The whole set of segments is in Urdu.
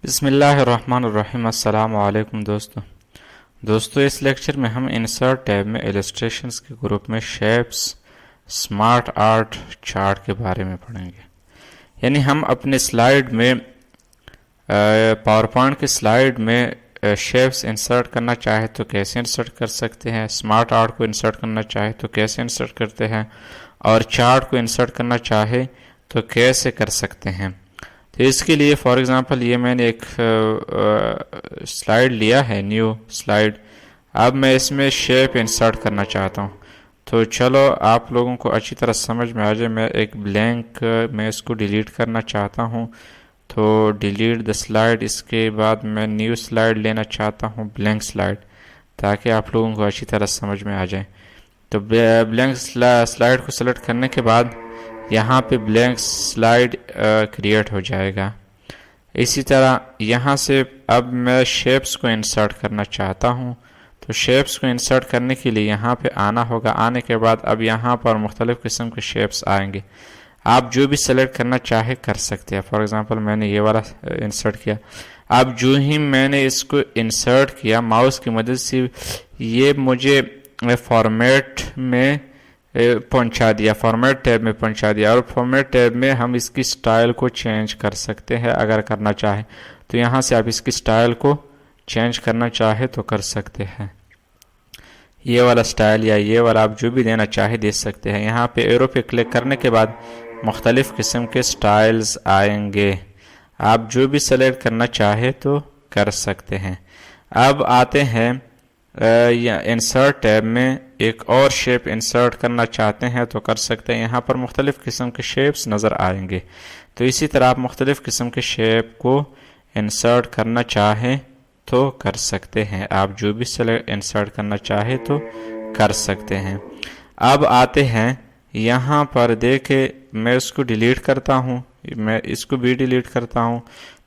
بسم اللہ الرحمن الرحیم۔ السلام علیکم دوستو اس لیکچر میں ہم انسرٹ ٹیب میں ایلسٹریشنز کے گروپ میں شیپس سمارٹ آرٹ چارٹ کے بارے میں پڑھیں گے۔ یعنی ہم اپنے سلائیڈ میں پاور پوائنٹ کے سلائیڈ میں شیپس انسرٹ کرنا چاہے تو کیسے انسرٹ کر سکتے ہیں، سمارٹ آرٹ کو انسرٹ کرنا چاہے تو کیسے انسرٹ کرتے ہیں، اور چارٹ کو انسرٹ کرنا چاہے تو کیسے کر سکتے ہیں۔ تو اس کے لیے فار ایگزامپل یہ میں نے ایک سلائیڈ لیا ہے، نیو سلائیڈ۔ اب میں اس میں شیپ انسرٹ کرنا چاہتا ہوں، تو چلو آپ لوگوں کو اچھی طرح سمجھ میں آ جائے۔ میں ایک بلینک میں اس کو ڈیلیٹ کرنا چاہتا ہوں، تو ڈیلیٹ دا سلائیڈ۔ اس کے بعد میں نیو سلائیڈ لینا چاہتا ہوں، بلینک سلائیڈ، تاکہ آپ لوگوں کو اچھی طرح سمجھ میں آ جائے۔ تو بلینک سلائیڈ کو سلیکٹ کرنے کے بعد یہاں پہ بلینک سلائیڈ کریٹ ہو جائے گا۔ اسی طرح یہاں سے اب میں شیپس کو انسرٹ کرنا چاہتا ہوں، تو شیپس کو انسرٹ کرنے کے لیے یہاں پہ آنا ہوگا۔ آنے کے بعد اب یہاں پر مختلف قسم کے شیپس آئیں گے، آپ جو بھی سلیکٹ کرنا چاہے کر سکتے ہیں۔ فار ایگزامپل میں نے یہ والا انسرٹ کیا۔ اب جو ہی میں نے اس کو انسرٹ کیا ماؤس کی مدد سے، یہ مجھے فارمیٹ میں پہنچا دیا، فارمیٹ ٹیب میں پہنچا دیا، اور فارمیٹ ٹیب میں ہم اس کی سٹائل کو چینج کر سکتے ہیں اگر کرنا چاہیں تو۔ یہاں سے آپ اس کی سٹائل کو چینج کرنا چاہے تو کر سکتے ہیں، یہ والا سٹائل یا یہ والا آپ جو بھی دینا چاہے دے سکتے ہیں۔ یہاں پہ ایرو پہ کلک کرنے کے بعد مختلف قسم کے سٹائلز آئیں گے، آپ جو بھی سلیکٹ کرنا چاہے تو کر سکتے ہیں۔ اب آتے ہیں انسرٹ ٹیب میں، ایک اور شیپ انسرٹ کرنا چاہتے ہیں تو کر سکتے ہیں۔ یہاں پر مختلف قسم کے شیپس نظر آئیں گے، تو اسی طرح آپ مختلف قسم کے شیپ کو انسرٹ کرنا چاہیں تو کر سکتے ہیں، آپ جو بھی انسرٹ کرنا چاہے تو کر سکتے ہیں۔ اب آتے ہیں یہاں پر، دیکھیں میں اس کو ڈیلیٹ کرتا ہوں، میں اس کو بھی ڈیلیٹ کرتا ہوں۔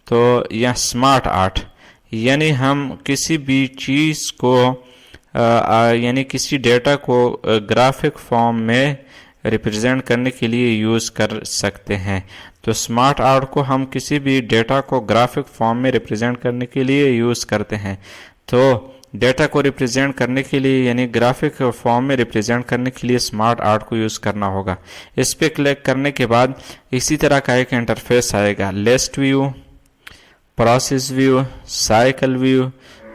تو یہ سمارٹ آرٹ، یعنی ہم کسی بھی چیز کو یعنی کسی ڈیٹا کو گرافک فارم میں ریپرزینٹ کرنے کے لیے یوز کر سکتے ہیں۔ تو سمارٹ آرٹ کو ہم کسی بھی ڈیٹا کو گرافک فارم میں ریپرزینٹ کرنے کے لیے یوز کرتے ہیں۔ تو ڈیٹا کو ریپرزینٹ کرنے کے لیے یعنی گرافک فارم میں ریپرزینٹ کرنے کے لیے سمارٹ آرٹ کو یوز کرنا ہوگا۔ اس پہ کلک کرنے کے بعد اسی طرح کا ایک انٹرفیس آئے گا، list view, process view, cycle view.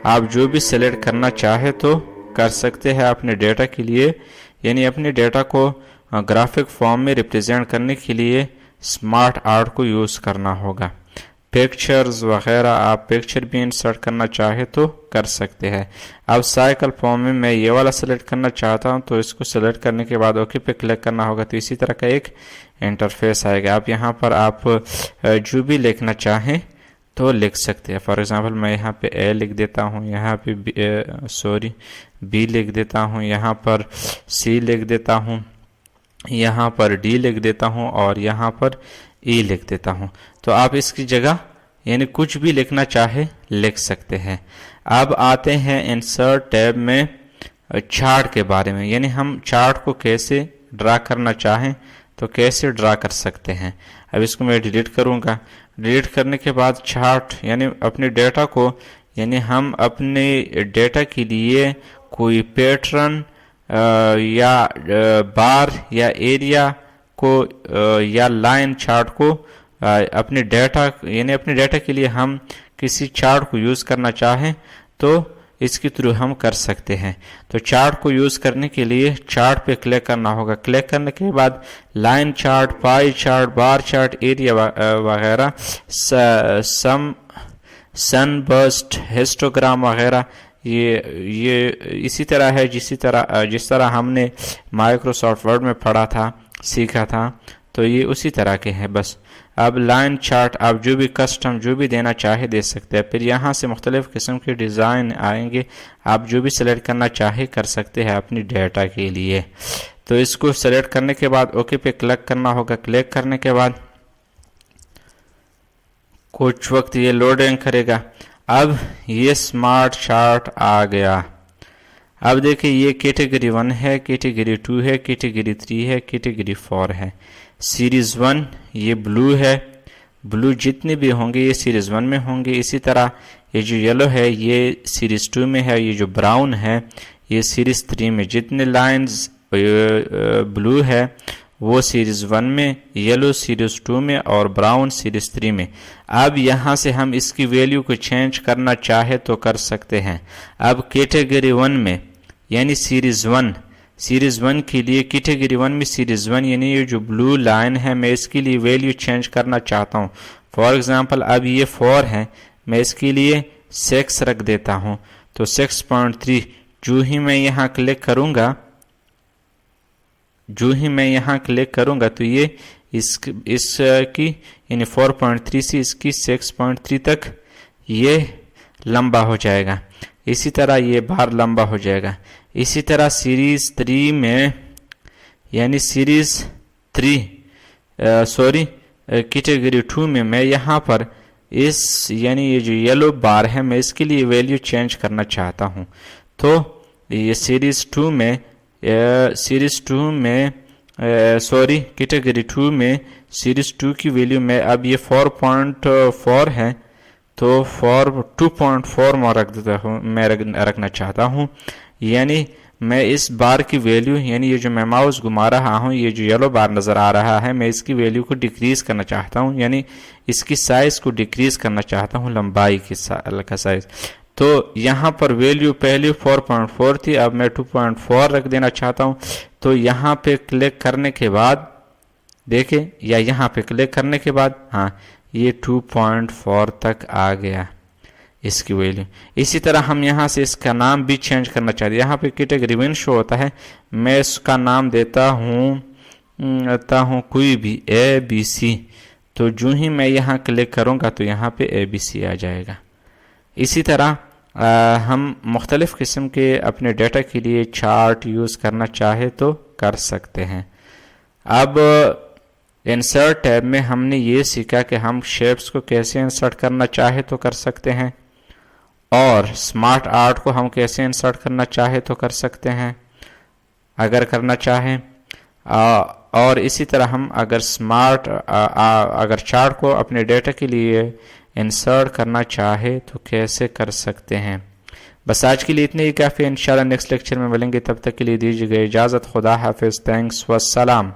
آپ جو بھی سلیکٹ کرنا چاہے تو کر سکتے ہیں اپنے ڈیٹا کے لیے، یعنی اپنے ڈیٹا کو گرافک فارم میں ریپرزینٹ کرنے کے لیے سمارٹ آرٹ کو یوز کرنا ہوگا۔ پکچرز وغیرہ آپ پکچر بھی انسرٹ کرنا چاہے تو کر سکتے ہیں۔ اب سائیکل فارم میں یہ والا سلیکٹ کرنا چاہتا ہوں، تو اس کو سلیکٹ کرنے کے بعد اوکے پہ کلک کرنا ہوگا، تو اسی طرح کا ایک انٹرفیس آئے گا۔ آپ یہاں پر آپ جو بھی لکھنا چاہیں تو لکھ سکتے ہیں۔ فار ایگزامپل میں یہاں پہ اے لکھ دیتا ہوں، یہاں پہ بی لکھ دیتا ہوں، یہاں پر سی لکھ دیتا ہوں، یہاں پر ڈی لکھ دیتا ہوں، اور یہاں پر ای لکھ دیتا ہوں۔ تو آپ اس کی جگہ یعنی کچھ بھی لکھنا چاہے لکھ سکتے ہیں۔ اب آتے ہیں انسرٹ ٹیب میں چارٹ کے بارے میں، یعنی ہم چارٹ کو کیسے ڈرا کرنا چاہیں تو کیسے ڈرا کر سکتے ہیں۔ اب اس کو میں ڈیلیٹ کروں گا۔ ڈیلیٹ کرنے کے بعد چارٹ یعنی اپنے ڈیٹا کو، یعنی ہم اپنے ڈیٹا کے لیے کوئی پیٹرن یا بار یا ایریا کو یا لائن چارٹ کو اپنے ڈیٹا یعنی اپنے ڈیٹا کے لیے ہم کسی چارٹ کو یوز کرنا چاہیں تو اس کے تھرو ہم کر سکتے ہیں۔ تو چارٹ کو یوز کرنے کے لیے چارٹ پہ کلک کرنا ہوگا۔ کلک کرنے کے بعد line chart, pie chart, bar chart, area وغیرہ، سن برسٹ، ہسٹوگرام وغیرہ، یہ اسی طرح ہے جس طرح ہم نے مائکروسافٹ ورڈ میں پڑھا تھا، سیکھا تھا، تو یہ اسی طرح کے ہیں بس۔ اب لائن چارٹ آپ جو بھی کسٹم جو بھی دینا چاہے دے سکتے ہیں۔ پھر یہاں سے مختلف قسم کے ڈیزائن آئیں گے، آپ جو بھی سلیکٹ کرنا چاہے کر سکتے ہیں اپنی ڈیٹا کے لیے۔ تو اس کو سلیکٹ کرنے کے بعد اوکے پہ کلک کرنا ہوگا۔ کلک کرنے کے بعد کچھ وقت یہ لوڈنگ کرے گا۔ اب یہ سمارٹ چارٹ آ گیا۔ اب دیکھیں یہ کیٹیگری 1 ہے، کیٹیگری 2 ہے، کیٹیگری 3 ہے، کیٹیگری 4 ہے۔ سیریز 1 یہ بلو ہے، بلو جتنے بھی ہوں گے یہ سیریز 1 میں ہوں گے. اسی طرح یہ جو یلو ہے یہ سیریز 2 میں ہے. یہ جو براؤن ہے یہ سیریز 3 میں. جتنے لائنز بلو ہے وہ سیریز 1 میں، یلو سیریز 2 میں اور براؤن سیریز 3 میں. اب یہاں سے ہم اس کی ویلیو کو چینج کرنا چاہے تو کر سکتے ہیں. اب کیٹیگری 1 میں یعنی سیریز 1 کے لیے کیٹیگری 1 میں سیریز 1 یعنی یہ جو بلو لائن ہے میں اس کے لیے ویلیو چینج کرنا چاہتا ہوں. فار ایگزامپل اب یہ 4 ہے، میں اس کے لیے 6 رکھ دیتا ہوں. تو 6.3 جو ہی میں یہاں کلک کروں گا تو یہ اس کی یعنی 4.3 سے اس کی 6.3 تک یہ لمبا ہو جائے گا. اسی طرح یہ بار لمبا ہو جائے گا. اسی طرح سیریز 3 میں یعنی سیریز 3 کیٹیگری 2 میں یہاں پر یعنی یہ جو یلو بار ہے میں اس کے لیے ویلیو چینج کرنا چاہتا ہوں. تو یہ کیٹیگری 2 میں سیریز 2 کی ویلیو میں اب یہ 4.4 ہے تو 2.4 میں رکھنا چاہتا ہوں. یعنی میں اس بار کی ویلیو یعنی یہ جو میں ماؤس گھما رہا ہوں یہ جو یلو بار نظر آ رہا ہے میں اس کی ویلیو کو ڈیکریز کرنا چاہتا ہوں، یعنی اس کی سائز کو ڈیکریز کرنا چاہتا ہوں، لمبائی کا سائز. تو یہاں پر ویلیو پہلی 4.4 تھی، اب میں 2.4 رکھ دینا چاہتا ہوں. تو یہاں پہ کلک کرنے کے بعد دیکھیں یا یہاں پہ کلک کرنے کے بعد ہاں یہ 2.4 تک آ گیا اس کی ویلیو. اسی طرح ہم یہاں سے اس کا نام بھی چینج کرنا چاہتے ہیں. یہاں پہ کیٹیگری 1 شو ہوتا ہے، میں اس کا نام دیتا ہوں کوئی بھی ABC. تو جو ہی میں یہاں کلک کروں گا تو یہاں پہ ABC آ جائے گا. اسی طرح ہم مختلف قسم کے اپنے ڈیٹا کے لیے چارٹ یوز کرنا چاہے تو کر سکتے ہیں. اب انسرٹ ٹیب میں ہم نے یہ سیکھا کہ ہم شیپس کو کیسے انسرٹ کرنا چاہے تو کر سکتے ہیں، اور سمارٹ آرٹ کو ہم کیسے انسرٹ کرنا چاہے تو کر سکتے ہیں اگر کرنا چاہیں. اور اسی طرح ہم اگر چارٹ کو اپنے ڈیٹا کے لیے انسرٹ کرنا چاہے تو کیسے کر سکتے ہیں. بس آج کے لیے اتنے ہی کافی. انشاءاللہ نیکسٹ لیکچر میں ملیں گے، تب تک کے لیے دیجیے گا اجازت. خدا حافظ. تھینکس والسلام.